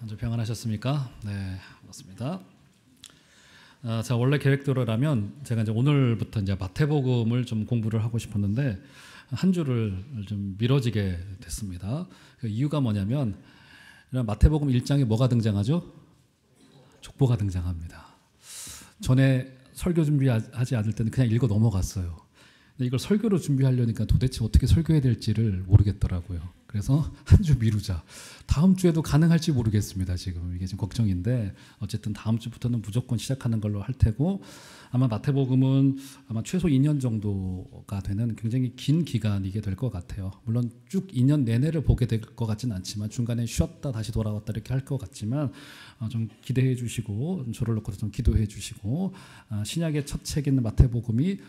한 주 평안하셨습니까? 네, 맞습니다. 자, 원래 계획대로라면 제가 이제 오늘부터 이제 마태복음을 좀 공부를 하고 싶었는데 한 주를 좀 미뤄지게 됐습니다. 그 이유가 뭐냐면 마태복음 1장에 뭐가 등장하죠? 족보가 등장합니다. 전에 설교 준비하지 않을 때는 그냥 읽어 넘어갔어요. 근데 이걸 설교로 준비하려니까 도대체 어떻게 설교해야 될지를 모르겠더라고요. 그래서 한 주 미루자. 다음 주에도 가능할지 모르겠습니다. 지금 이게 지금 걱정인데 어쨌든 다음 주부터는 무조건 시작하는 걸로 할 테고, 아마 마태복음은 아마 최소 2년 정도가 되는 굉장히 긴 기간이게 될 것 같아요. 물론 쭉 2년 내내를 보게 될 것 같지는 않지만 중간에 쉬었다 다시 돌아왔다 이렇게 할 것 같지만 좀 기대해 주시고 저를 놓고도 좀 기도해 주시고, 신약의 첫 책인 마태복음이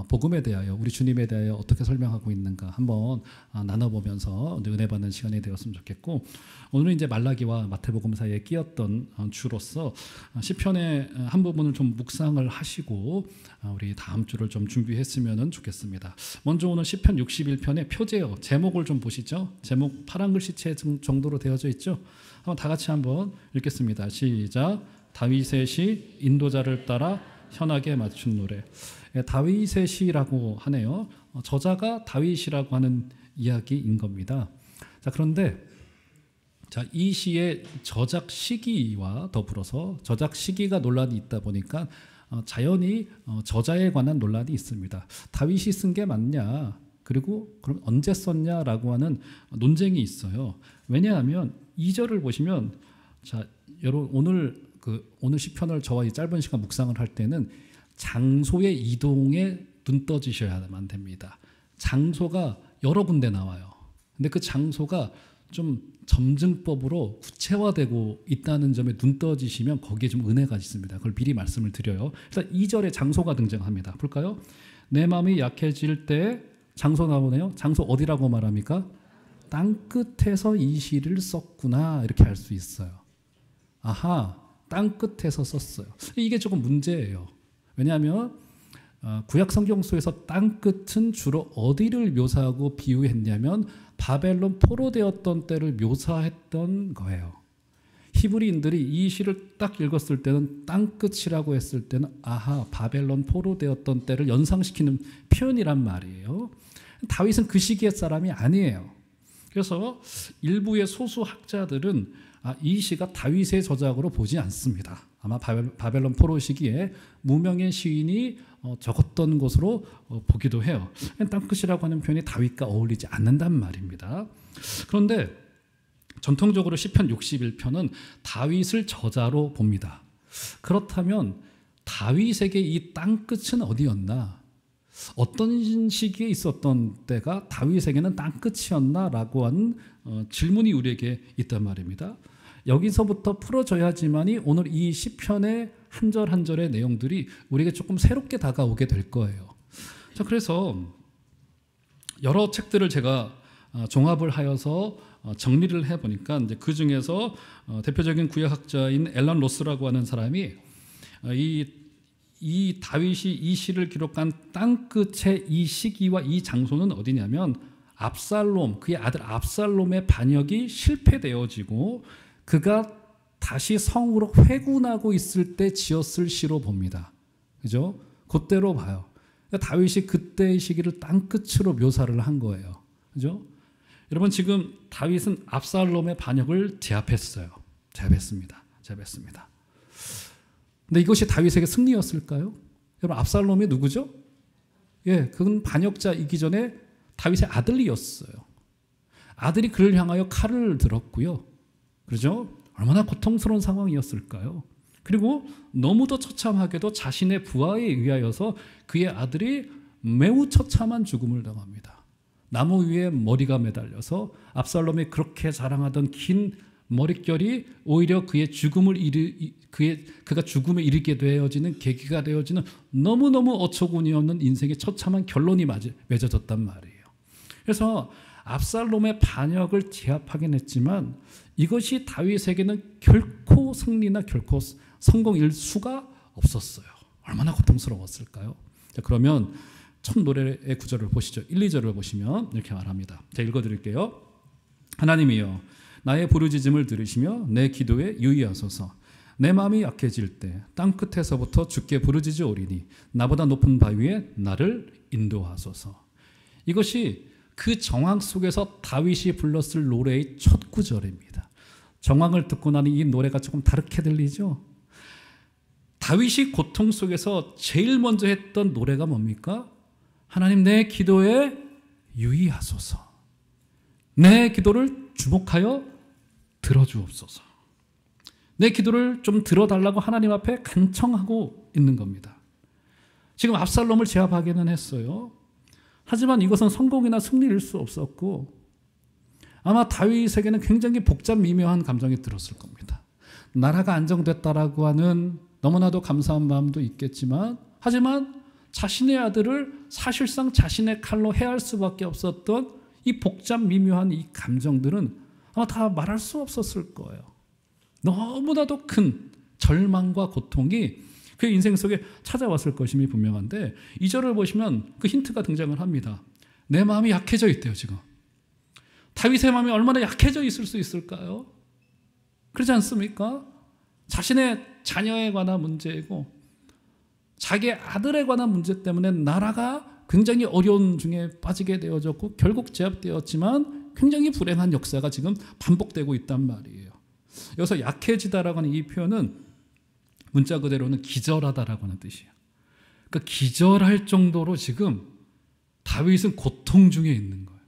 복음에 대하여, 우리 주님에 대하여 어떻게 설명하고 있는가 한번 나눠보면서 은혜 받는 시간이 되었으면 좋겠고, 오늘은 이제 말라기와 마태복음 사이에 끼었던 주로서 시편의 한 부분을 좀 묵상을 하시고 우리 다음 주를 좀 준비했으면 좋겠습니다. 먼저 오늘 시편 61편의 표제어 제목을 좀 보시죠. 제목 파란 글씨체 정도로 되어져 있죠. 한번 다 같이 한번 읽겠습니다. 시작. 다윗의 시 인도자를 따라 현악에 맞춘 노래. 다윗의 시라고 하네요. 저자가 다윗이라고 하는 이야기인 겁니다. 자, 그런데 이 시의 저작 시기와 더불어서 저작 시기가 논란이 있다 보니까 자연히 저자에 관한 논란이 있습니다. 다윗이 쓴 게 맞냐, 그리고 그럼 언제 썼냐라고 하는 논쟁이 있어요. 왜냐하면 2절을 보시면, 자, 여러분 오늘 시편을 저와 이 짧은 시간 묵상을 할 때는 장소의 이동에 눈 떠지셔야만 됩니다. 장소가 여러 군데 나와요. 근데 그 장소가 좀 점증법으로 구체화되고 있다는 점에 눈 떠지시면 거기에 좀 은혜가 있습니다. 그걸 미리 말씀을 드려요. 일단 2절에 장소가 등장합니다. 볼까요? 내 마음이 약해질 때 장소 나오네요. 장소 어디라고 말합니까? 땅끝에서 이 시를 썼구나, 이렇게 할 수 있어요. 아하, 땅끝에서 썼어요. 이게 조금 문제예요. 왜냐하면 구약 성경 속에서 땅끝은 주로 어디를 묘사하고 비유했냐면 바벨론 포로되었던 때를 묘사했던 거예요. 히브리인들이 이 시를 딱 읽었을 때는 땅끝이라고 했을 때는 아하, 바벨론 포로되었던 때를 연상시키는 표현이란 말이에요. 다윗은 그 시기의 사람이 아니에요. 그래서 일부의 소수 학자들은 이 시가 다윗의 저작으로 보지 않습니다. 아마 바벨론 포로 시기에 무명의 시인이 적었던 것으로 보기도 해요. 땅끝이라고 하는 표현이 다윗과 어울리지 않는단 말입니다. 그런데 전통적으로 시편 61편은 다윗을 저자로 봅니다. 그렇다면 다윗에게 이 땅끝은 어디였나? 어떤 시기에 있었던 때가 다윗에게는 땅끝이었나라고 하는 질문이 우리에게 있단 말입니다. 여기서부터 풀어져야지만이 오늘 이 시편의 한 절 한 절의 내용들이 우리에게 조금 새롭게 다가오게 될 거예요. 자, 그래서 여러 책들을 제가 종합을 하여서 정리를 해보니까 이제 그 중에서 대표적인 구약학자인 앨런 로스라고 하는 사람이 이 다윗이 이 시를 기록한 땅끝의 이 시기와 이 장소는 어디냐면 압살롬, 그의 아들 압살롬의 반역이 실패되어지고 그가 다시 성으로 회군하고 있을 때 지었을 시로 봅니다. 그죠? 그때로 봐요. 그러니까 다윗이 그때의 시기를 땅끝으로 묘사를 한 거예요. 그죠? 여러분, 지금 다윗은 압살롬의 반역을 제압했어요. 제압했습니다. 근데 이것이 다윗에게 승리였을까요? 여러분, 압살롬이 누구죠? 그건 반역자이기 전에 다윗의 아들이었어요. 아들이 그를 향하여 칼을 들었고요. 그렇죠? 얼마나 고통스러운 상황이었을까요? 그리고 너무도 처참하게도 자신의 부하에 의하여서 그의 아들이 매우 처참한 죽음을 당합니다. 나무 위에 머리가 매달려서 압살롬이 그렇게 자랑하던 긴 머릿결이 오히려 그가 죽음에 이르게 되어지는 계기가 되어지는 너무너무 어처구니 없는 인생의 처참한 결론이 맺어졌단 말이에요. 그래서 압살롬의 반역을 제압하긴 했지만 이것이 다윗에게는 결코 승리나 결코 성공일 수가 없었어요. 얼마나 고통스러웠을까요? 자, 그러면 첫 노래의 구절을 보시죠. 1, 2절을 보시면 이렇게 말합니다. 제가 읽어드릴게요. 하나님이여, 나의 부르짖음을 들으시며 내 기도에 유의하소서. 내 마음이 약해질 때 땅끝에서부터 주께 부르짖으오리니 나보다 높은 바위 위에 나를 인도하소서. 이것이 그 정황 속에서 다윗이 불렀을 노래의 첫 구절입니다. 정황을 듣고 나니 이 노래가 조금 다르게 들리죠? 다윗이 고통 속에서 제일 먼저 했던 노래가 뭡니까? 하나님, 내 기도에 유의하소서. 내 기도를 주목하여 들어주옵소서. 내 기도를 좀 들어달라고 하나님 앞에 간청하고 있는 겁니다. 지금 압살롬을 제압하기는 했어요. 하지만 이것은 성공이나 승리일 수 없었고 아마 다윗에게는 굉장히 복잡 미묘한 감정이 들었을 겁니다. 나라가 안정됐다라고 하는 너무나도 감사한 마음도 있겠지만, 하지만 자신의 아들을 사실상 자신의 칼로 해할 수밖에 없었던 이 복잡 미묘한 이 감정들은 아마 다 말할 수 없었을 거예요. 너무나도 큰 절망과 고통이 그 인생 속에 찾아왔을 것임이 분명한데, 2절을 보시면 그 힌트가 등장을 합니다. 내 마음이 약해져 있대요. 지금 다윗의 마음이 얼마나 약해져 있을 수 있을까요? 그렇지 않습니까? 자신의 자녀에 관한 문제이고 자기의 아들에 관한 문제 때문에 나라가 굉장히 어려운 중에 빠지게 되어졌고 결국 제압되었지만 굉장히 불행한 역사가 지금 반복되고 있단 말이에요. 여기서 약해지다라고 하는 이 표현은 문자 그대로는 기절하다라고 하는 뜻이에요. 그러니까 기절할 정도로 지금 다윗은 고통 중에 있는 거예요.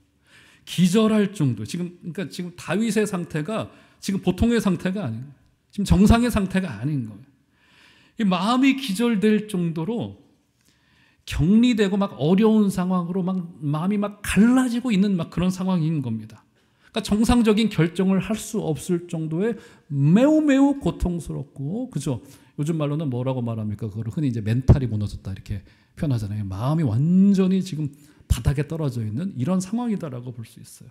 기절할 정도. 그러니까 지금 다윗의 상태가 지금 보통의 상태가 아닌 거예요. 지금 정상의 상태가 아닌 거예요. 이 마음이 기절될 정도로 격리되고 막 어려운 상황으로 막 마음이 막 갈라지고 있는 막 그런 상황인 겁니다. 그러니까 정상적인 결정을 할 수 없을 정도의 매우 매우 고통스럽고, 그죠? 요즘 말로는 뭐라고 말합니까? 그걸 흔히 이제 멘탈이 무너졌다 이렇게 표현하잖아요. 마음이 완전히 지금 바닥에 떨어져 있는 이런 상황이다라고 볼 수 있어요.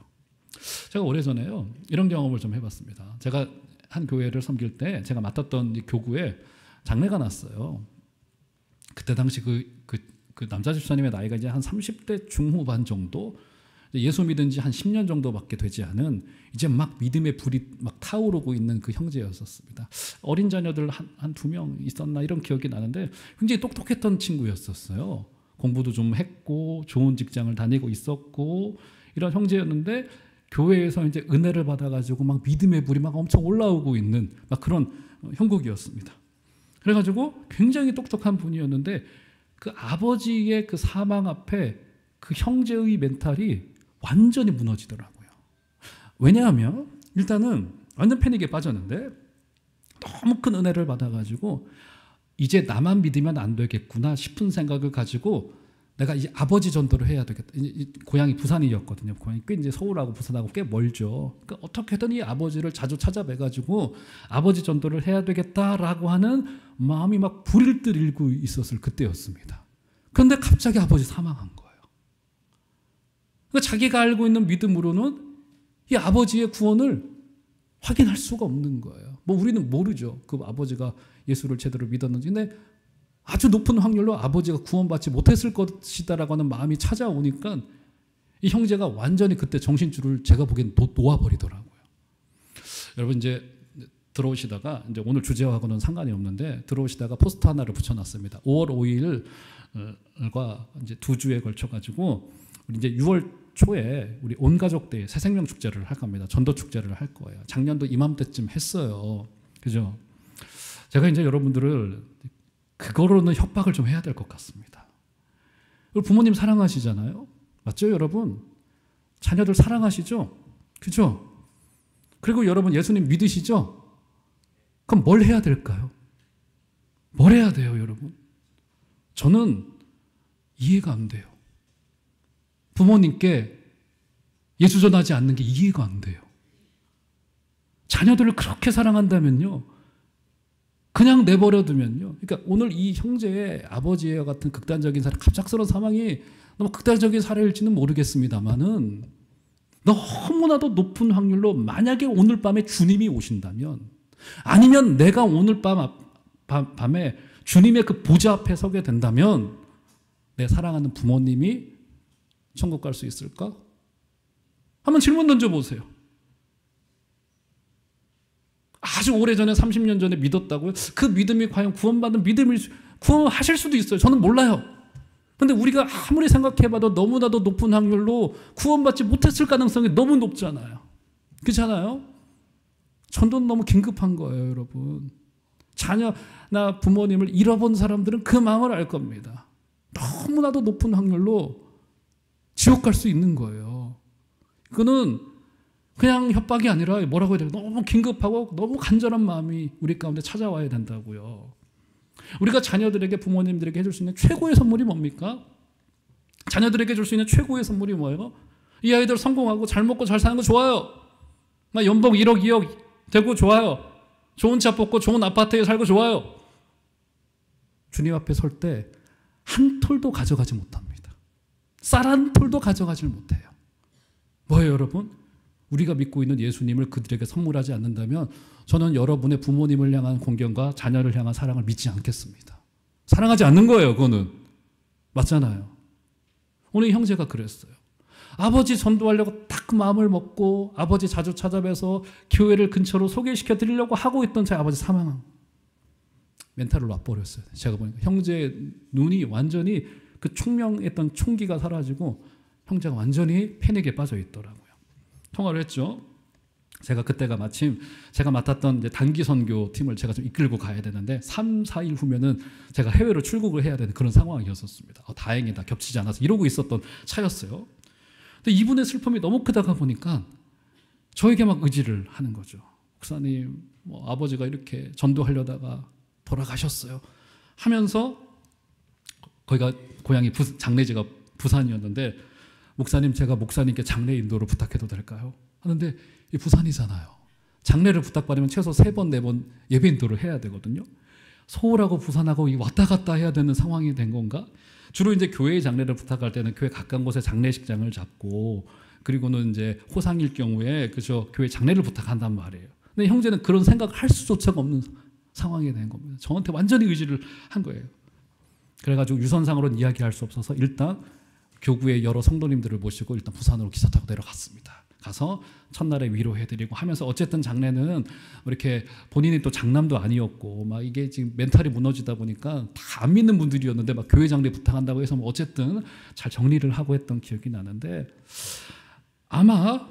제가 오래전에요 이런 경험을 좀 해봤습니다. 제가 한 교회를 섬길 때 제가 맡았던 이 교구에 장례가 났어요. 그때 당시 그 남자 집사님의 나이가 이제 한 30대 중후반 정도, 예수 믿은 지 한 10년 정도밖에 되지 않은 이제 막 믿음의 불이 막 타오르고 있는 그 형제였었습니다. 어린 자녀들 한 2명 있었나 이런 기억이 나는데 굉장히 똑똑했던 친구였었어요. 공부도 좀 했고 좋은 직장을 다니고 있었고 이런 형제였는데 교회에서 이제 은혜를 받아가지고 막 믿음의 불이 막 엄청 올라오고 있는 막 그런 형국이었습니다. 그래가지고 굉장히 똑똑한 분이었는데 그 아버지의 그 사망 앞에 그 형제의 멘탈이 완전히 무너지더라고요. 왜냐하면 일단은 완전 패닉에 빠졌는데 너무 큰 은혜를 받아가지고 이제 나만 믿으면 안 되겠구나 싶은 생각을 가지고 내가 이제 아버지 전도를 해야 되겠다. 고향이 부산이었거든요. 고향이 꽤 이제 서울하고 부산하고 꽤 멀죠. 그러니까 어떻게든 이 아버지를 자주 찾아뵈가지고 아버지 전도를 해야 되겠다라고 하는 마음이 막 불을 들이고 있었을 그때였습니다. 그런데 갑자기 아버지 사망한 거예요. 그러니까 자기가 알고 있는 믿음으로는 이 아버지의 구원을 확인할 수가 없는 거예요. 뭐 우리는 모르죠. 그 아버지가 예수를 제대로 믿었는지. 근데 아주 높은 확률로 아버지가 구원받지 못했을 것이다라고 하는 마음이 찾아오니까 이 형제가 완전히 그때 정신줄을 제가 보기엔 놓아버리더라고요. 여러분 이제 들어오시다가 이제 오늘 주제하고는 상관이 없는데 들어오시다가 포스터 하나를 붙여놨습니다. 5월 5일과 이제 2주에 걸쳐가지고 우리 이제 6월 초에 우리 온 가족대 새생명 축제를 할 겁니다. 전도 축제를 할 거예요. 작년도 이맘때쯤 했어요. 그죠? 제가 이제 여러분들을 그거로는 협박을 좀 해야 될 것 같습니다. 부모님 사랑하시잖아요. 맞죠, 여러분? 자녀들 사랑하시죠? 그죠? 그리고 여러분 예수님 믿으시죠? 그럼 뭘 해야 될까요? 뭘 해야 돼요, 여러분? 저는 이해가 안 돼요. 부모님께 예수 전하지 않는 게 이해가 안 돼요. 자녀들을 그렇게 사랑한다면요, 그냥 내버려 두면요. 그러니까 오늘 이 형제의 아버지와 같은 극단적인 사례, 갑작스러운 상황이 너무 극단적인 사례일지는 모르겠습니다만은 너무나도 높은 확률로 만약에 오늘 밤에 주님이 오신다면, 아니면 내가 오늘 밤에 주님의 그 보좌 앞에 서게 된다면 내 사랑하는 부모님이 천국 갈 수 있을까? 한번 질문 던져보세요. 아주 오래전에 30년 전에 믿었다고요? 그 믿음이 과연 구원받는 믿음일 구원하실 수도 있어요. 저는 몰라요. 근데 우리가 아무리 생각해봐도 너무나도 높은 확률로 구원받지 못했을 가능성이 너무 높잖아요. 그렇잖아요? 전도 너무 긴급한 거예요, 여러분. 자녀나 부모님을 잃어본 사람들은 그 마음을 알 겁니다. 너무나도 높은 확률로 지옥 갈 수 있는 거예요. 그거는 그냥 협박이 아니라 뭐라고 해야 돼요? 너무 긴급하고 너무 간절한 마음이 우리 가운데 찾아와야 된다고요. 우리가 자녀들에게, 부모님들에게 해줄 수 있는 최고의 선물이 뭡니까? 자녀들에게 줄 수 있는 최고의 선물이 뭐예요? 이 아이들 성공하고 잘 먹고 잘 사는 거 좋아요. 막 연봉 1억, 2억 되고 좋아요. 좋은 차 뽑고 좋은 아파트에 살고 좋아요. 주님 앞에 설 때 한 톨도 가져가지 못합니다. 쌀 한 톨도 가져가지 못해요. 뭐예요, 여러분? 우리가 믿고 있는 예수님을 그들에게 선물하지 않는다면 저는 여러분의 부모님을 향한 공경과 자녀를 향한 사랑을 믿지 않겠습니다. 사랑하지 않는 거예요, 그거는. 맞잖아요. 오늘 형제가 그랬어요. 아버지 전도하려고 딱 마음을 먹고 아버지 자주 찾아뵈서 교회를 근처로 소개시켜 드리려고 하고 있던 제 아버지 사망. 멘탈을 놔버렸어요. 제가 보니까 형제의 눈이 완전히 그 총명했던 총기가 사라지고 형제가 완전히 패닉에 빠져 있더라고요. 통화를 했죠. 제가 그때가 마침 제가 맡았던 이제 단기 선교 팀을 제가 좀 이끌고 가야 되는데 3, 4일 후면은 제가 해외로 출국을 해야 되는 그런 상황이었습니다. 다행이다, 겹치지 않아서 이러고 있었던 차였어요. 근데 이분의 슬픔이 너무 크다가 보니까 저에게 막 의지를 하는 거죠. 목사님, 뭐 아버지가 이렇게 전도하려다가 돌아가셨어요 하면서, 거기가 고향이 장례지가 부산이었는데, 목사님, 제가 목사님께 장례 인도를 부탁해도 될까요? 하는데 이 부산이잖아요. 장례를 부탁받으면 최소 3번, 4번 예배 인도를 해야 되거든요. 서울하고 부산하고 왔다 갔다 해야 되는 상황이 된 건가? 주로 이제 교회 장례를 부탁할 때는 교회 가까운 곳에 장례식장을 잡고, 그리고는 이제 호상일 경우에 그저 교회 장례를 부탁한단 말이에요. 근데 형제는 그런 생각을 할 수조차 없는 상황이 된 겁니다. 저한테 완전히 의지를 한 거예요. 그래가지고 유선상으로는 이야기할 수 없어서 일단 교구의 여러 성도님들을 모시고 일단 부산으로 기차 타고 내려갔습니다. 가서 첫날에 위로해드리고 하면서, 어쨌든 장례는 이렇게 본인이 또 장남도 아니었고 막 이게 지금 멘탈이 무너지다 보니까 다 안 믿는 분들이었는데 막 교회 장례 부탁한다고 해서 뭐 어쨌든 잘 정리를 하고 했던 기억이 나는데, 아마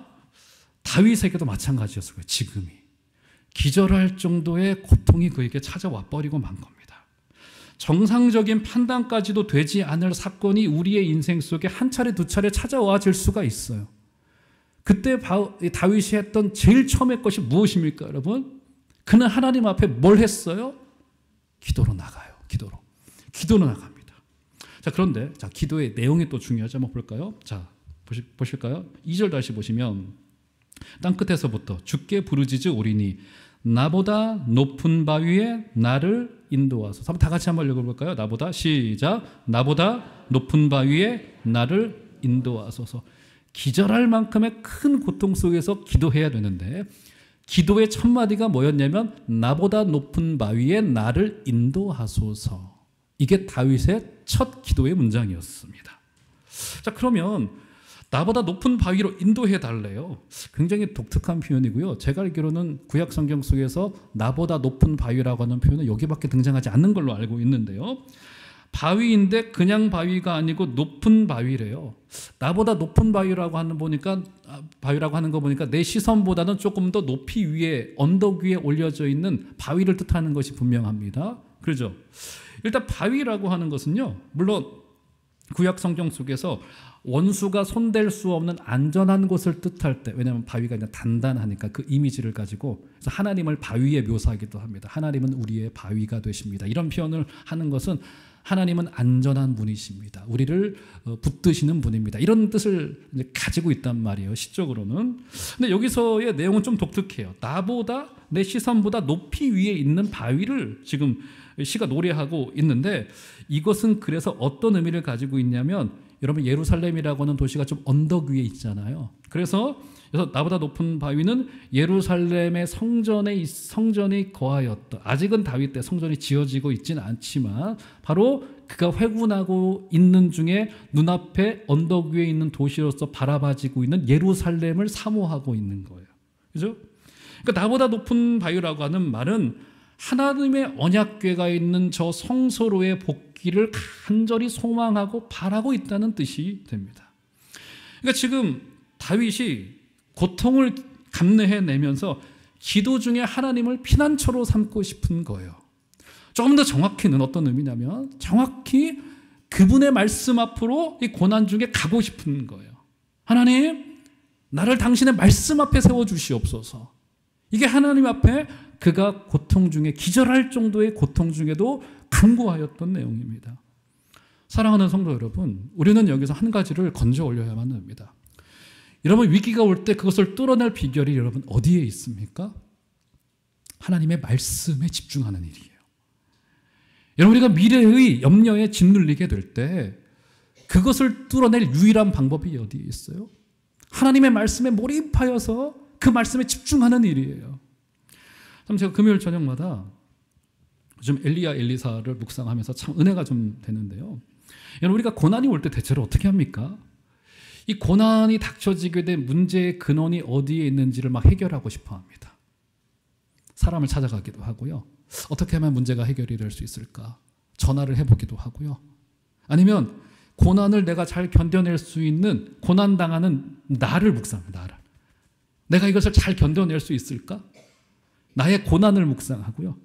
다윗에게도 마찬가지였을 거예요. 지금이 기절할 정도의 고통이 그에게 찾아와 버리고 만 겁니다. 정상적인 판단까지도 되지 않을 사건이 우리의 인생 속에 한 차례 두 차례 찾아와질 수가 있어요. 그때 다윗이 했던 제일 처음의 것이 무엇입니까, 여러분? 그는 하나님 앞에 뭘 했어요? 기도로 나가요. 기도로 나갑니다. 자, 그런데 자, 기도의 내용이 또 중요하죠. 한번 볼까요? 자, 보실까요? 2절 다시 보시면, 땅끝에서부터 주께 부르짖으 오리니 나보다 높은 바위에 나를 인도하소서. 한번 다 같이 한번 읽어볼까요? 나보다, 시작. 나보다 높은 바위에 나를 인도하소서. 기절할 만큼의 큰 고통 속에서 기도해야 되는데, 기도의 첫 마디가 뭐였냐면 나보다 높은 바위에 나를 인도하소서. 이게 다윗의 첫 기도의 문장이었습니다. 자, 그러면 나보다 높은 바위로 인도해 달래요. 굉장히 독특한 표현이고요. 제가 알기로는 구약 성경 속에서 나보다 높은 바위라고 하는 표현은 여기밖에 등장하지 않는 걸로 알고 있는데요. 바위인데 그냥 바위가 아니고 높은 바위래요. 나보다 높은 바위라고 하는 거 보니까 내 시선보다는 조금 더 높이 위에, 언덕 위에 올려져 있는 바위를 뜻하는 것이 분명합니다. 그렇죠? 일단 바위라고 하는 것은요, 물론 구약 성경 속에서 원수가 손댈 수 없는 안전한 곳을 뜻할 때, 왜냐하면 바위가 그냥 단단하니까 그 이미지를 가지고, 그래서 하나님을 바위에 묘사하기도 합니다. 하나님은 우리의 바위가 되십니다. 이런 표현을 하는 것은 하나님은 안전한 분이십니다. 우리를 붙드시는 분입니다. 이런 뜻을 가지고 있단 말이에요, 시적으로는. 근데 여기서의 내용은 좀 독특해요. 나보다, 내 시선보다 높이 위에 있는 바위를 지금 시가 노래하고 있는데, 이것은 그래서 어떤 의미를 가지고 있냐면, 여러분 예루살렘이라고 하는 도시가 좀 언덕 위에 있잖아요. 그래서 나보다 높은 바위는 예루살렘의 성전이 거하였다. 아직은 다윗 때 성전이 지어지고 있지는 않지만 바로 그가 회군하고 있는 중에 눈앞에 언덕 위에 있는 도시로서 바라봐지고 있는 예루살렘을 사모하고 있는 거예요. 그죠? 그러니까 나보다 높은 바위라고 하는 말은 하나님의 언약궤가 있는 저 성소로의 복귀를 간절히 소망하고 바라고 있다는 뜻이 됩니다. 그러니까 지금 다윗이 고통을 감내해내면서 기도 중에 하나님을 피난처로 삼고 싶은 거예요. 조금 더 정확히는 어떤 의미냐면 정확히 그분의 말씀 앞으로 이 고난 중에 가고 싶은 거예요. 하나님, 나를 당신의 말씀 앞에 세워주시옵소서. 이게 하나님 앞에 그가 고통 중에 기절할 정도의 고통 중에도 간구하였던 내용입니다. 사랑하는 성도 여러분, 우리는 여기서 한 가지를 건져 올려야만 합니다. 여러분, 위기가 올 때 그것을 뚫어낼 비결이 여러분 어디에 있습니까? 하나님의 말씀에 집중하는 일이에요. 여러분, 우리가 미래의 염려에 짓눌리게 될 때 그것을 뚫어낼 유일한 방법이 어디에 있어요? 하나님의 말씀에 몰입하여서 그 말씀에 집중하는 일이에요. 참 제가 금요일 저녁마다 좀 엘리야 엘리사를 묵상하면서 참 은혜가 좀 되는데요. 여러분, 우리가 고난이 올 때 대체로 어떻게 합니까? 이 고난이 닥쳐지게 된 문제의 근원이 어디에 있는지를 막 해결하고 싶어 합니다. 사람을 찾아가기도 하고요. 어떻게 하면 문제가 해결이 될 수 있을까? 전화를 해보기도 하고요. 아니면 고난을 내가 잘 견뎌낼 수 있는 고난당하는 나를 묵상합니다. 나를. 내가 이것을 잘 견뎌낼 수 있을까? 나의 고난을 묵상하고요.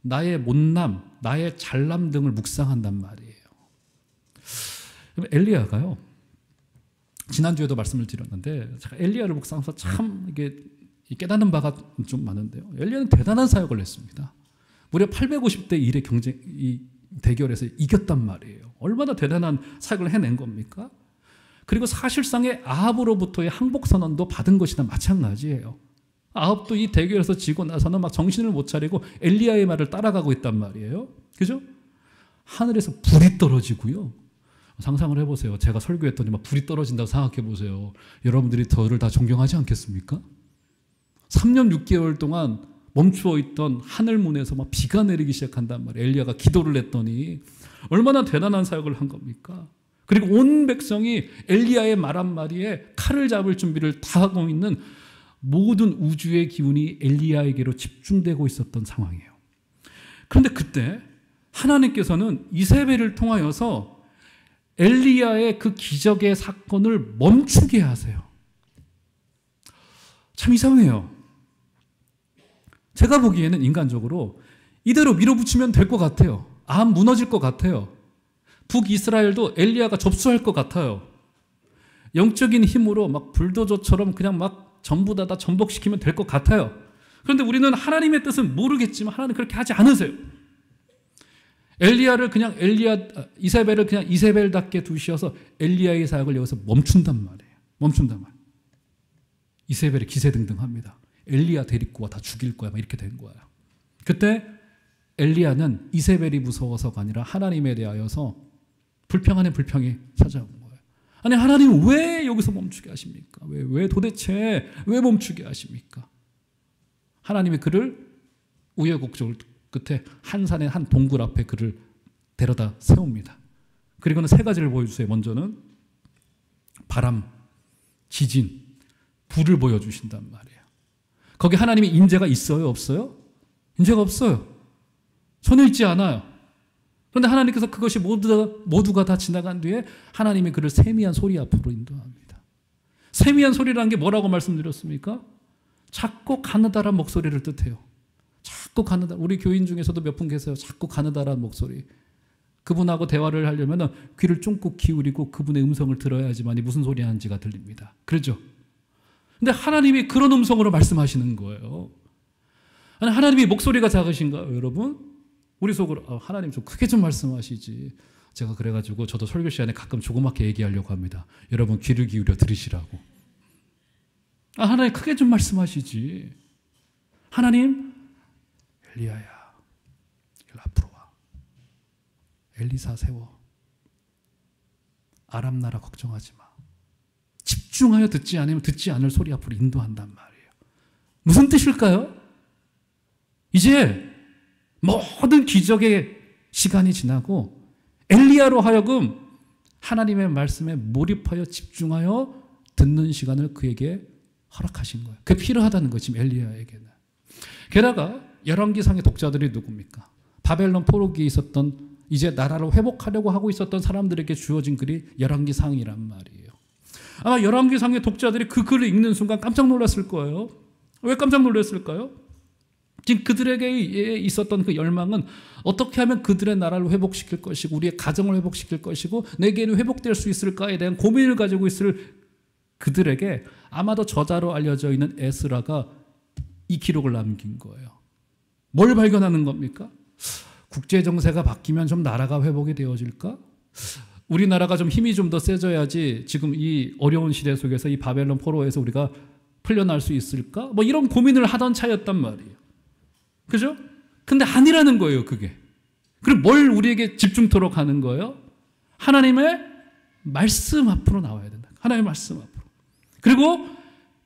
나의 못남, 나의 잘남 등을 묵상한단 말이에요. 엘리야가요. 지난주에도 말씀을 드렸는데 제가 엘리야를 묵상해서 참 이게 깨닫는 바가 좀 많은데요. 엘리야는 대단한 사역을 했습니다. 무려 850대 1의 이 대결에서 이겼단 말이에요. 얼마나 대단한 사역을 해낸 겁니까? 그리고 사실상의 아합으로부터의 항복 선언도 받은 것이나 마찬가지예요. 아합도 이 대결에서 지고 나서는 막 정신을 못 차리고 엘리야의 말을 따라가고 있단 말이에요. 그죠? 하늘에서 불이 떨어지고요. 상상을 해보세요. 제가 설교했더니 막 불이 떨어진다고 생각해 보세요. 여러분들이 저를 다 존경하지 않겠습니까? 3년 6개월 동안 멈추어 있던 하늘문에서 막 비가 내리기 시작한단 말이에요. 엘리야가 기도를 했더니 얼마나 대단한 사역을 한 겁니까? 그리고 온 백성이 엘리야의 말 한마디에 칼을 잡을 준비를 다 하고 있는 모든 우주의 기운이 엘리야에게로 집중되고 있었던 상황이에요. 그런데 그때 하나님께서는 이세벨을 통하여서 엘리야의 그 기적의 사건을 멈추게 하세요. 참 이상해요. 제가 보기에는 인간적으로 이대로 밀어붙이면 될 것 같아요. 아합 무너질 것 같아요. 북이스라엘도 엘리야가 접수할 것 같아요. 영적인 힘으로 막 불도저처럼 그냥 막 전부 다 전복시키면 될 것 같아요. 그런데 우리는 하나님의 뜻은 모르겠지만 하나님 그렇게 하지 않으세요. 엘리야를 그냥 이세벨을 그냥 이세벨답게 두셔서 엘리야의 사역을 여기서 멈춘단 말이에요. 멈춘단 말이에요. 이세벨이 기세등등합니다. 엘리야 데리고 와 다 죽일 거야. 막 이렇게 된 거예요. 그때 엘리야는 이세벨이 무서워서가 아니라 하나님에 대하여서 불평 안에 불평이 찾아온 거예요. 아니, 하나님 왜 여기서 멈추게 하십니까? 왜 도대체 왜 멈추게 하십니까? 하나님이 그를 우여곡절 끝에 한 산의 한 동굴 앞에 그를 데려다 세웁니다. 그리고는 세 가지를 보여주세요. 먼저는 바람, 지진, 불을 보여주신단 말이에요. 거기 하나님의 인재가 있어요? 없어요? 인재가 없어요. 전혀 있지 않아요. 그런데 하나님께서 그것이 모두가 다 지나간 뒤에 하나님이 그를 세미한 소리 앞으로 인도합니다. 세미한 소리라는 게 뭐라고 말씀드렸습니까? 작고 가느다란 목소리를 뜻해요. 자꾸 가느다. 우리 교인 중에서도 몇 분 계세요. 자꾸 가느다란 목소리. 그분하고 대화를 하려면 귀를 쫑긋 기울이고 그분의 음성을 들어야지만이 무슨 소리 하는지가 들립니다. 그렇죠? 근데 하나님이 그런 음성으로 말씀하시는 거예요. 아니, 하나님이 목소리가 작으신가요, 여러분? 우리 속으로 하나님 좀 크게 좀 말씀하시지. 제가 그래가지고 저도 설교 시간에 가끔 조그맣게 얘기하려고 합니다. 여러분 귀를 기울여 들으시라고. 하나님 크게 좀 말씀하시지. 하나님, 엘리야야, 일 앞으로 와. 엘리사 세워. 아람 나라 걱정하지 마. 집중하여 듣지 않으면 듣지 않을 소리 앞으로 인도한단 말이에요. 무슨 뜻일까요? 이제 모든 기적의 시간이 지나고 엘리야로 하여금 하나님의 말씀에 몰입하여 집중하여 듣는 시간을 그에게 허락하신 거예요. 그게 필요하다는 거예요, 지금 엘리야에게는. 게다가 열왕기상의 독자들이 누굽니까? 바벨론 포로기에 있었던, 이제 나라를 회복하려고 하고 있었던 사람들에게 주어진 글이 열왕기상이란 말이에요. 아마 열왕기상의 독자들이 그 글을 읽는 순간 깜짝 놀랐을 거예요. 왜 깜짝 놀랐을까요? 지금 그들에게 있었던 그 열망은 어떻게 하면 그들의 나라를 회복시킬 것이고 우리의 가정을 회복시킬 것이고 내게는 회복될 수 있을까에 대한 고민을 가지고 있을 그들에게 아마도 저자로 알려져 있는 에스라가 이 기록을 남긴 거예요. 뭘 발견하는 겁니까? 국제 정세가 바뀌면 좀 나라가 회복이 되어질까? 우리나라가 좀 힘이 좀 더 세져야지 지금 이 어려운 시대 속에서 이 바벨론 포로에서 우리가 풀려날 수 있을까? 뭐 이런 고민을 하던 차였단 말이에요. 그죠? 근데 아니라는 거예요, 그게. 그럼 뭘 우리에게 집중토록 하는 거예요? 하나님의 말씀 앞으로 나와야 된다. 하나님의 말씀 앞으로. 그리고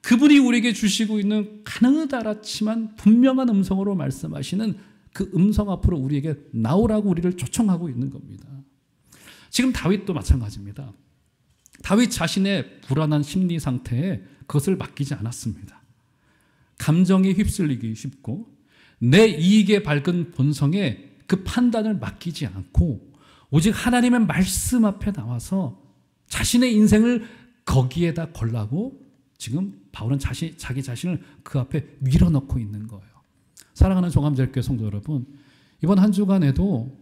그분이 우리에게 주시고 있는 가느다랗지만 분명한 음성으로 말씀하시는 그 음성 앞으로 우리에게 나오라고 우리를 초청하고 있는 겁니다. 지금 다윗도 마찬가지입니다. 다윗 자신의 불안한 심리 상태에 그것을 맡기지 않았습니다. 감정에 휩쓸리기 쉽고 내 이익에 밝은 본성에 그 판단을 맡기지 않고 오직 하나님의 말씀 앞에 나와서 자신의 인생을 거기에다 걸라고 지금 바울은 자기 자신을 그 앞에 밀어넣고 있는 거예요. 사랑하는 종합제일교회 성도 여러분, 이번 한 주간에도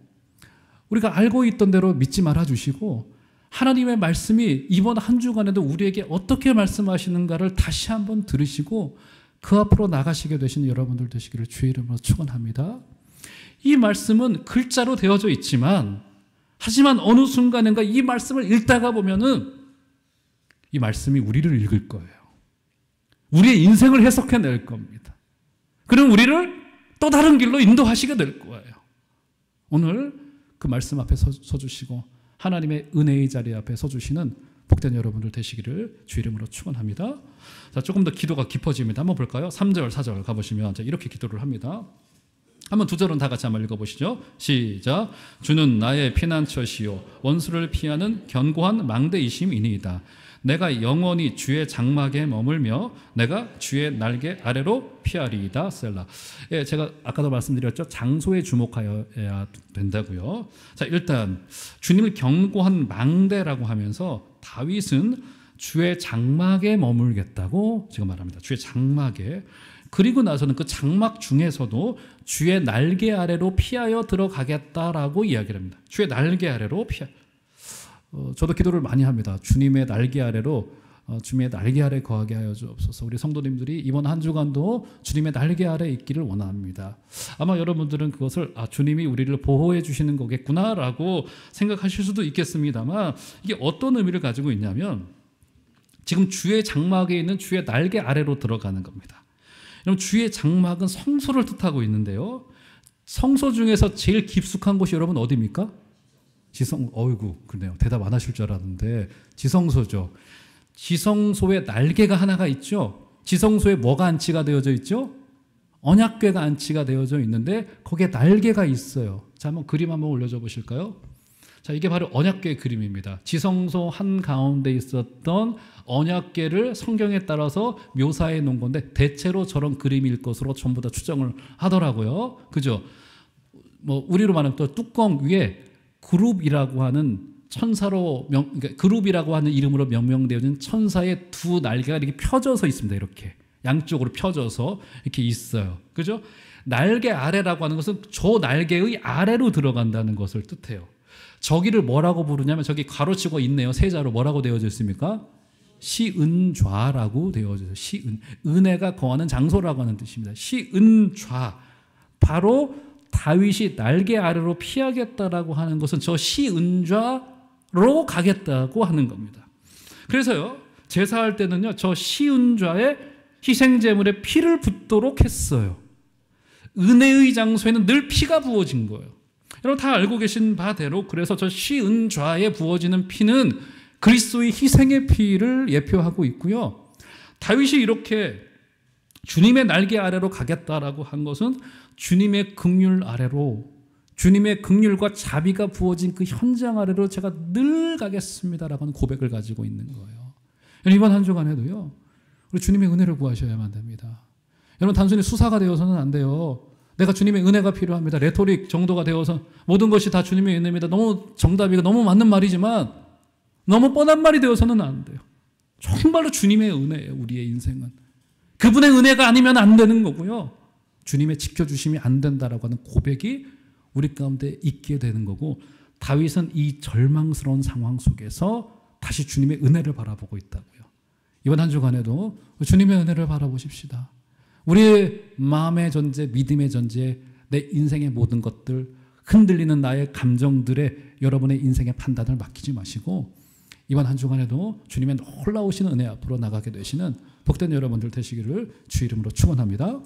우리가 알고 있던 대로 믿지 말아주시고 하나님의 말씀이 이번 한 주간에도 우리에게 어떻게 말씀하시는가를 다시 한번 들으시고 그 앞으로 나가시게 되시는 여러분들 되시기를 주의 이름으로 축원합니다. 이 말씀은 글자로 되어져 있지만 하지만 어느 순간인가 이 말씀을 읽다가 보면은 이 말씀이 우리를 읽을 거예요. 우리의 인생을 해석해낼 겁니다. 그럼 우리를 또 다른 길로 인도하시게 될 거예요. 오늘 그 말씀 앞에 서주시고 하나님의 은혜의 자리 앞에 서주시는 복된 여러분들 되시기를 주 이름으로 축원합니다. 자, 조금 더 기도가 깊어집니다. 한번 볼까요? 3절, 4절 가보시면 이렇게 기도를 합니다. 한번 2절은 다 같이 한번 읽어보시죠. 시작. 주는 나의 피난처시요 원수를 피하는 견고한 망대이심이니이다. 내가 영원히 주의 장막에 머물며 내가 주의 날개 아래로 피하리이다. 셀라. 예, 제가 아까도 말씀드렸죠. 장소에 주목하여야 된다고요. 자, 일단 주님을 견고한 망대라고 하면서 다윗은 주의 장막에 머물겠다고 지금 말합니다. 주의 장막에. 그리고 나서는 그 장막 중에서도 주의 날개 아래로 피하여 들어가겠다라고 이야기를 합니다. 주의 날개 아래로 저도 기도를 많이 합니다. 주님의 날개 아래로 주님의 날개 아래 거하게 하여 주옵소서. 우리 성도님들이 이번 한 주간도 주님의 날개 아래 있기를 원합니다. 아마 여러분들은 그것을 주님이 우리를 보호해 주시는 거겠구나라고 생각하실 수도 있겠습니다만 이게 어떤 의미를 가지고 있냐면 지금 주의 장막에 있는 주의 날개 아래로 들어가는 겁니다. 여러분, 주의 장막은 성소를 뜻하고 있는데요. 성소 중에서 제일 깊숙한 곳이 여러분 어디입니까? 그러네요. 대답 안 하실 줄 알았는데 지성소죠. 지성소에 날개가 하나가 있죠. 지성소에 뭐가 안치가 되어져 있죠? 언약궤가 안치가 되어져 있는데 거기에 날개가 있어요. 자, 한번 그림 한번 올려줘 보실까요? 자, 이게 바로 언약궤의 그림입니다. 지성소 한가운데 있었던 언약궤를 성경에 따라서 묘사해 놓은 건데 대체로 저런 그림일 것으로 전부 다 추정을 하더라고요. 그죠? 뭐 우리로 말하면 또 뚜껑 위에 그룹이라고 하는 천사로 그러니까 그룹이라고 하는 이름으로 명명되어진 천사의 두 날개가 이렇게 펴져서 있습니다. 이렇게 양쪽으로 펴져서 이렇게 있어요. 그죠? 날개 아래라고 하는 것은 저 날개의 아래로 들어간다는 것을 뜻해요. 저기를 뭐라고 부르냐면 저기 가로치고 있네요. 세자로 뭐라고 되어져 있습니까? 시은좌라고 되어져 있어요. 시은 은혜가 거하는 장소라고 하는 뜻입니다. 시은좌 바로 다윗이 날개 아래로 피하겠다라고 하는 것은 저 시은좌로 가겠다고 하는 겁니다. 그래서요, 제사할 때는요, 저 시은좌에 희생제물에 피를 붓도록 했어요. 은혜의 장소에는 늘 피가 부어진 거예요. 여러분 다 알고 계신 바대로 그래서 저 시은좌에 부어지는 피는 그리스도의 희생의 피를 예표하고 있고요. 다윗이 이렇게 주님의 날개 아래로 가겠다라고 한 것은 주님의 긍휼 아래로 주님의 긍휼과 자비가 부어진 그 현장 아래로 제가 늘 가겠습니다라고 하는 고백을 가지고 있는 거예요. 이번 한 주간에도요. 우리 주님의 은혜를 구하셔야만 됩니다. 여러분 단순히 수사가 되어서는 안 돼요. 내가 주님의 은혜가 필요합니다. 레토릭 정도가 되어서 모든 것이 다 주님의 은혜입니다. 너무 정답이고 너무 맞는 말이지만 너무 뻔한 말이 되어서는 안 돼요. 정말로 주님의 은혜예요. 우리의 인생은. 그분의 은혜가 아니면 안 되는 거고요. 주님의 지켜주심이 안 된다라고 하는 고백이 우리 가운데 있게 되는 거고, 다윗은 이 절망스러운 상황 속에서 다시 주님의 은혜를 바라보고 있다고요. 이번 한 주간에도 주님의 은혜를 바라보십시다. 우리의 마음의 전제, 믿음의 전제, 내 인생의 모든 것들, 흔들리는 나의 감정들에 여러분의 인생의 판단을 맡기지 마시고 이번 한 주간에도 주님의 놀라우신 은혜 앞으로 나가게 되시는 복된 여러분들 되시기를 주 이름으로 축원합니다.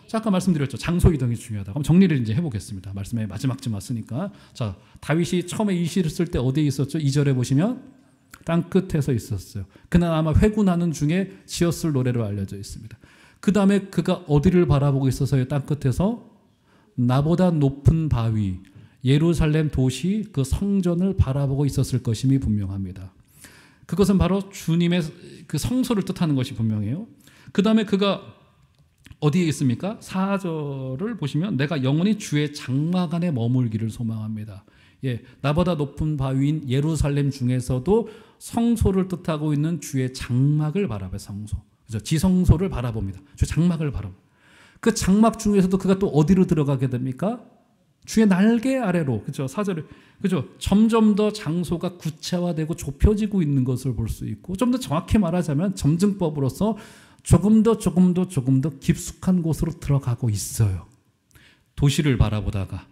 자, 아까 말씀드렸죠. 장소 이동이 중요하다. 그럼 정리를 이제 해보겠습니다. 말씀의 마지막쯤 왔으니까. 자, 다윗이 처음에 이 시를 쓸 때 어디에 있었죠? 2절에 보시면 땅 끝에서 있었어요. 그는 아마 회군하는 중에 지었을 노래로 알려져 있습니다. 그 다음에 그가 어디를 바라보고 있어서요? 땅 끝에서 나보다 높은 바위, 예루살렘 도시 그 성전을 바라보고 있었을 것임이 분명합니다. 그것은 바로 주님의 그 성소를 뜻하는 것이 분명해요. 그 다음에 그가 어디에 있습니까? 4절을 보시면 내가 영원히 주의 장막 안에 머물기를 소망합니다. 예, 나보다 높은 바위인 예루살렘 중에서도 성소를 뜻하고 있는 주의 장막을 바라봐요. 성소. 그죠? 지성소를 바라봅니다. 주의 장막을 바라봅니다. 그 장막 중에서도 그가 또 어디로 들어가게 됩니까? 주의 날개 아래로. 그죠? 4절에. 그죠? 점점 더 장소가 구체화되고 좁혀지고 있는 것을 볼 수 있고, 좀 더 정확히 말하자면 점증법으로서 조금 더 깊숙한 곳으로 들어가고 있어요. 도시를 바라보다가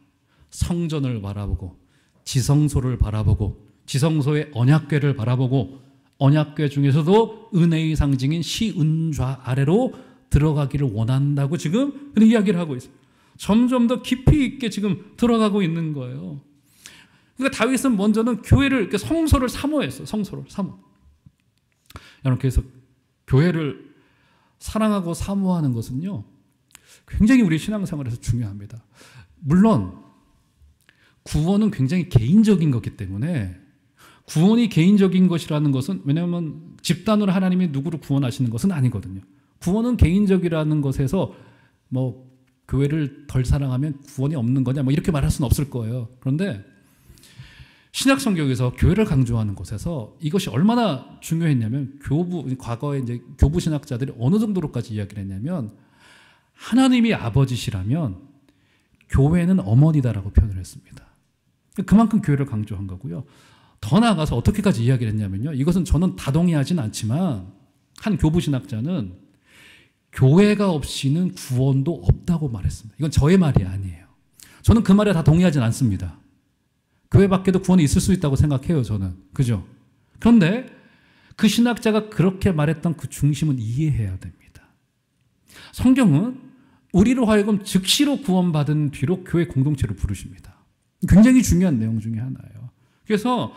성전을 바라보고 지성소를 바라보고 지성소의 언약궤를 바라보고 언약궤 중에서도 은혜의 상징인 시은좌 아래로 들어가기를 원한다고 지금 그런 이야기를 하고 있어요. 점점 더 깊이 있게 지금 들어가고 있는 거예요. 그러니까 다윗은 먼저는 교회를, 성소를 사모했어요. 성소를 사모. 여러분, 그래서 교회를 사랑하고 사모하는 것은요, 굉장히 우리 신앙생활에서 중요합니다. 물론 구원은 굉장히 개인적인 거기 때문에, 구원이 개인적인 것이라는 것은, 왜냐하면 집단으로 하나님이 누구를 구원하시는 것은 아니거든요. 구원은 개인적이라는 것에서 뭐 교회를 덜 사랑하면 구원이 없는 거냐 뭐 이렇게 말할 수는 없을 거예요. 그런데 신약 성경에서 교회를 강조하는 곳에서 이것이 얼마나 중요했냐면, 과거에 이제 교부 신학자들이 어느 정도로까지 이야기를 했냐면, 하나님이 아버지시라면 교회는 어머니다라고 표현을 했습니다. 그만큼 교회를 강조한 거고요. 더 나아가서 어떻게까지 이야기를 했냐면요, 이것은 저는 다 동의하진 않지만 한 교부 신학자는 교회가 없이는 구원도 없다고 말했습니다. 이건 저의 말이 아니에요. 저는 그 말에 다 동의하진 않습니다. 교회 밖에도 구원이 있을 수 있다고 생각해요, 저는. 그죠? 그런데 그 신학자가 그렇게 말했던 그 중심은 이해해야 됩니다. 성경은 우리로 하여금 즉시로 구원받은 뒤로 교회 공동체를 부르십니다. 굉장히 중요한 내용 중에 하나예요. 그래서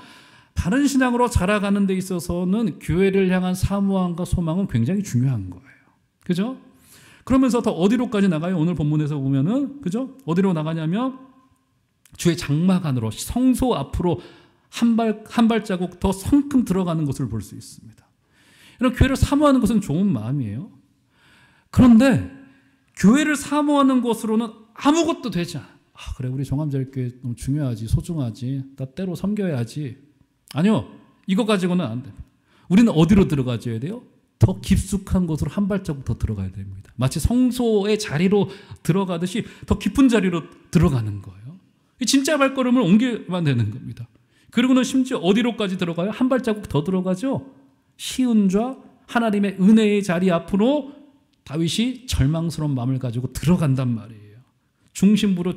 바른 신앙으로 자라가는 데 있어서는 교회를 향한 사모함과 소망은 굉장히 중요한 거예요. 그죠? 그러면서 더 어디로까지 나가요? 오늘 본문에서 보면은, 그죠? 어디로 나가냐면 주의 장막 안으로, 성소 앞으로 한 발자국 더 성큼 들어가는 것을 볼 수 있습니다. 이런 교회를 사모하는 것은 좋은 마음이에요. 그런데 교회를 사모하는 것으로는 아무것도 되지 않아. 그래, 우리 종암제일교회 너무 중요하지, 소중하지, 나 때로 섬겨야지. 아니요, 이거 가지고는 안 됩니다. 우리는 어디로 들어가줘야 돼요? 더 깊숙한 곳으로 한 발자국 더 들어가야 됩니다. 마치 성소의 자리로 들어가듯이 더 깊은 자리로 들어가는 거예요. 진짜 발걸음을 옮겨만 되는 겁니다. 그리고는 심지어 어디로까지 들어가요? 한 발자국 더 들어가죠. 시은좌 하나님의 은혜의 자리 앞으로 다윗이 절망스러운 마음을 가지고 들어간단 말이에요. 중심부로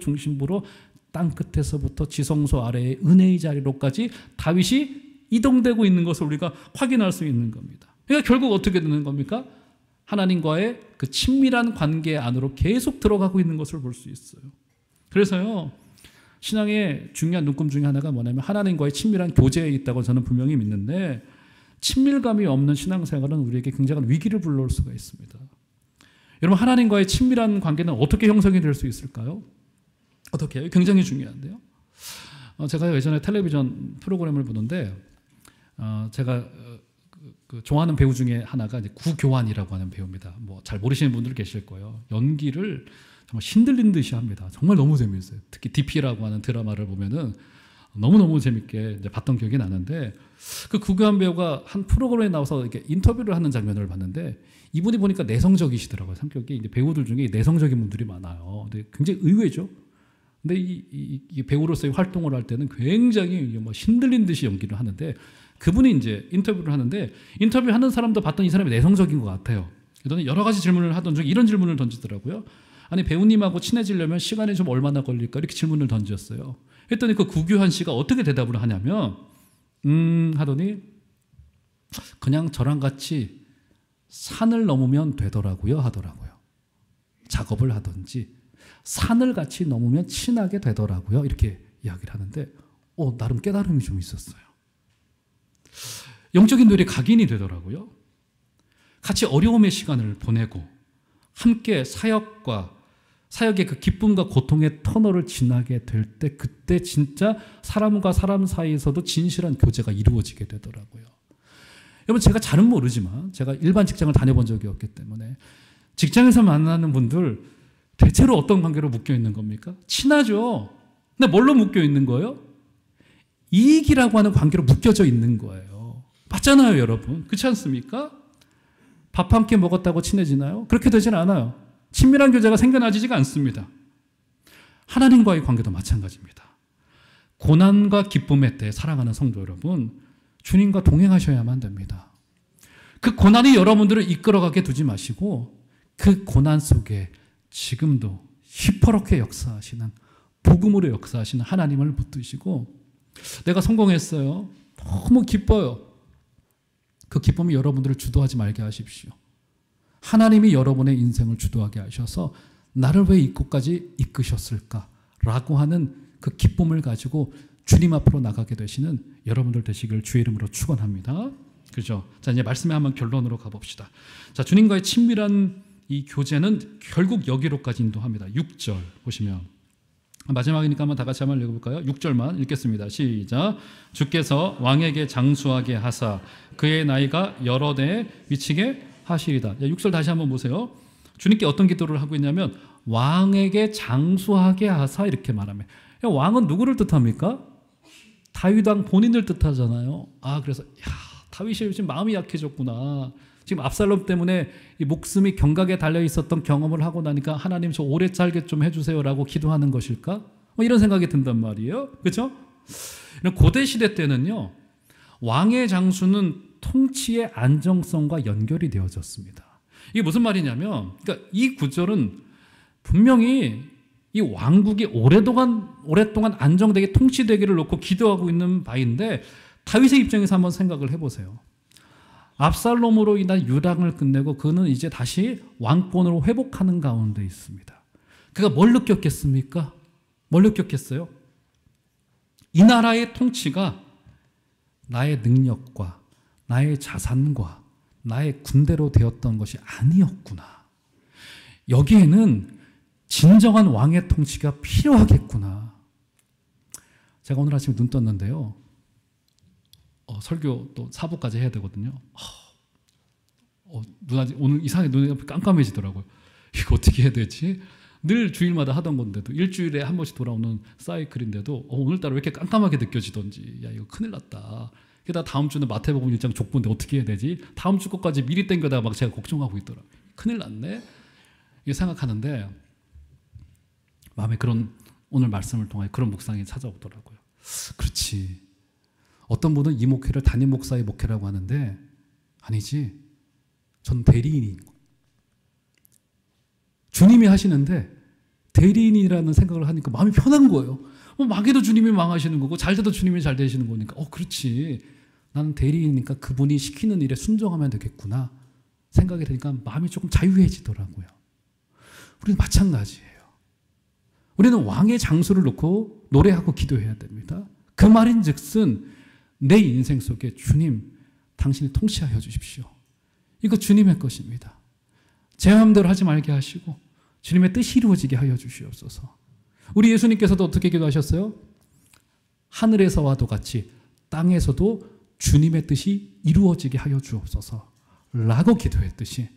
땅 끝에서부터 지성소 아래의 은혜의 자리로까지 다윗이 이동되고 있는 것을 우리가 확인할 수 있는 겁니다. 그러니까 결국 어떻게 되는 겁니까? 하나님과의 그 친밀한 관계 안으로 계속 들어가고 있는 것을 볼 수 있어요. 그래서요, 신앙의 중요한 눈금 중에 하나가 뭐냐면 하나님과의 친밀한 교제에 있다고 저는 분명히 믿는데, 친밀감이 없는 신앙생활은 우리에게 굉장한 위기를 불러올 수가 있습니다. 여러분, 하나님과의 친밀한 관계는 어떻게 형성이 될 수 있을까요? 어떻게 해요? 굉장히 중요한데요. 제가 예전에 텔레비전 프로그램을 보는데 제가 좋아하는 배우 중에 하나가 이제 구교환이라고 하는 배우입니다. 뭐 잘 모르시는 분들 계실 거예요. 연기를 정말 신들린 듯이 합니다. 정말 너무 재미있어요. 특히 DP라고 하는 드라마를 보면은 너무너무 재밌게 이제 봤던 기억이 나는데, 그 구교환 배우가 한 프로그램에 나와서 이렇게 인터뷰를 하는 장면을 봤는데, 이분이 보니까 내성적이시더라고요. 성격이. 이제 배우들 중에 내성적인 분들이 많아요. 근데 굉장히 의외죠. 근데 이 배우로서의 활동을 할 때는 굉장히 뭐 신들린 듯이 연기를 하는데, 그분이 이제 인터뷰를 하는데, 인터뷰하는 사람도 봤더니 이 사람이 내성적인 것 같아요. 그러더니 여러 가지 질문을 하던 중에 이런 질문을 던지더라고요. 아니, 배우님하고 친해지려면 시간이 좀 얼마나 걸릴까? 이렇게 질문을 던졌어요. 했더니 그 구교환 씨가 어떻게 대답을 하냐면 하더니 그냥 저랑 같이 산을 넘으면 되더라고요 하더라고요. 작업을 하든지 산을 같이 넘으면 친하게 되더라고요. 이렇게 이야기를 하는데 나름 깨달음이 좀 있었어요. 영적인 노래 각인이 되더라고요. 같이 어려움의 시간을 보내고 함께 사역의 그 기쁨과 고통의 터널을 지나게 될 때, 그때 진짜 사람과 사람 사이에서도 진실한 교제가 이루어지게 되더라고요. 여러분, 제가 잘은 모르지만 제가 일반 직장을 다녀본 적이 없기 때문에 직장에서 만나는 분들 대체로 어떤 관계로 묶여 있는 겁니까? 친하죠. 근데 뭘로 묶여 있는 거예요? 이익이라고 하는 관계로 묶여져 있는 거예요. 맞잖아요, 여러분. 그렇지 않습니까? 밥 한 끼 먹었다고 친해지나요? 그렇게 되진 않아요. 친밀한 교제가 생겨나지가 않습니다. 하나님과의 관계도 마찬가지입니다. 고난과 기쁨의 때 사랑하는 성도 여러분, 주님과 동행하셔야만 됩니다. 그 고난이 여러분들을 이끌어가게 두지 마시고 그 고난 속에 지금도 시퍼렇게 역사하시는, 복음으로 역사하시는 하나님을 붙드시고, 내가 성공했어요. 너무 기뻐요. 그 기쁨이 여러분들을 주도하지 말게 하십시오. 하나님이 여러분의 인생을 주도하게 하셔서 나를 왜 이곳까지 이끄셨을까라고 하는 그 기쁨을 가지고 주님 앞으로 나가게 되시는 여러분들 되시길 주의 이름으로 축원합니다. 그죠? 자, 이제 말씀의 한번 결론으로 가봅시다. 자, 주님과의 친밀한 이 교제는 결국 여기로까지 인도합니다. 6절 보시면, 마지막이니까 한번 다 같이 한번 읽어볼까요? 6절만 읽겠습니다. 시작. 주께서 왕에게 장수하게 하사 그의 나이가 여러 대에 미치게 하시리다. 6절 다시 한번 보세요. 주님께 어떤 기도를 하고 있냐면 왕에게 장수하게 하사 이렇게 말합니다. 왕은 누구를 뜻합니까? 다윗 왕 본인을 뜻하잖아요. 그래서 다윗이 요즘 마음이 약해졌구나. 지금 압살롬 때문에 이 목숨이 경각에 달려 있었던 경험을 하고 나니까 하나님 저 오래 살게 좀 해주세요라고 기도하는 것일까? 이런 생각이 든단 말이에요. 그렇죠? 고대 시대 때는요, 왕의 장수는 통치의 안정성과 연결이 되어졌습니다. 이게 무슨 말이냐면, 그러니까 이 구절은 분명히 이 왕국이 오랫동안 안정되게 통치되기를 놓고 기도하고 있는 바인데, 다윗의 입장에서 한번 생각을 해보세요. 압살롬으로 인한 유랑을 끝내고 그는 이제 다시 왕권으로 회복하는 가운데 있습니다. 그가 뭘 느꼈겠습니까? 뭘 느꼈겠어요? 이 나라의 통치가 나의 능력과 나의 자산과 나의 군대로 되었던 것이 아니었구나. 여기에는 진정한 왕의 통치가 필요하겠구나. 제가 오늘 아침에 눈 떴는데요. 설교 또 4부까지 해야 되거든요. 오늘 이상하게 눈이 깜깜해지더라고요. 이거 어떻게 해야 되지? 늘 주일마다 하던 건데도, 일주일에 한 번씩 돌아오는 사이클인데도 오늘따라 왜 이렇게 깜깜하게 느껴지던지, 이거 큰일 났다. 게다가 다음 주는 마태복음 1장 족보인데 어떻게 해야 되지? 다음 주 것까지 미리 땡겨다가 막 제가 걱정하고 있더라고요. 큰일 났네. 이렇게 생각하는데 마음에 그런, 오늘 말씀을 통해 그런 묵상이 찾아오더라고요. 그렇지. 어떤 분은 이 목회를 담임 목사의 목회라고 하는데, 아니지, 전 대리인인 거. 주님이 하시는데 대리인이라는 생각을 하니까 마음이 편한 거예요. 망해도 주님이 망하시는 거고 잘 돼도 주님이 잘 되시는 거니까 그렇지, 나는 대리인이니까 그분이 시키는 일에 순종하면 되겠구나 생각이 되니까 마음이 조금 자유해지더라고요. 우리는 마찬가지예요. 우리는 왕의 장수를 놓고 노래하고 기도해야 됩니다. 그 말인 즉슨 내 인생 속에 주님, 당신이 통치하여 주십시오. 이거 주님의 것입니다. 제 마음대로 하지 말게 하시고 주님의 뜻이 이루어지게 하여 주시옵소서. 우리 예수님께서도 어떻게 기도하셨어요? 하늘에서와도 같이 땅에서도 주님의 뜻이 이루어지게 하여 주옵소서 라고 기도했듯이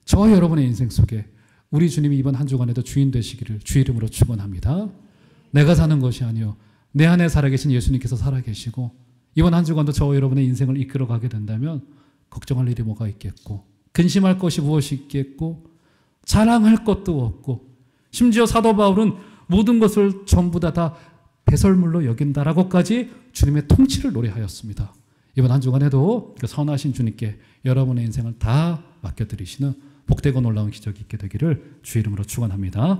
저와 여러분의 인생 속에 우리 주님이 이번 한 주간에도 주인 되시기를 주 이름으로 축원합니다. 내가 사는 것이 아니요 내 안에 살아계신 예수님께서 살아계시고 이번 한 주간도 저와 여러분의 인생을 이끌어가게 된다면 걱정할 일이 뭐가 있겠고 근심할 것이 무엇이 있겠고 자랑할 것도 없고 심지어 사도 바울은 모든 것을 전부 다 배설물로 여긴다라고까지 주님의 통치를 노래하였습니다. 이번 한 주간에도 그 선하신 주님께 여러분의 인생을 다 맡겨드리시는 복되고 놀라운 기적이 있게 되기를 주 이름으로 축원합니다.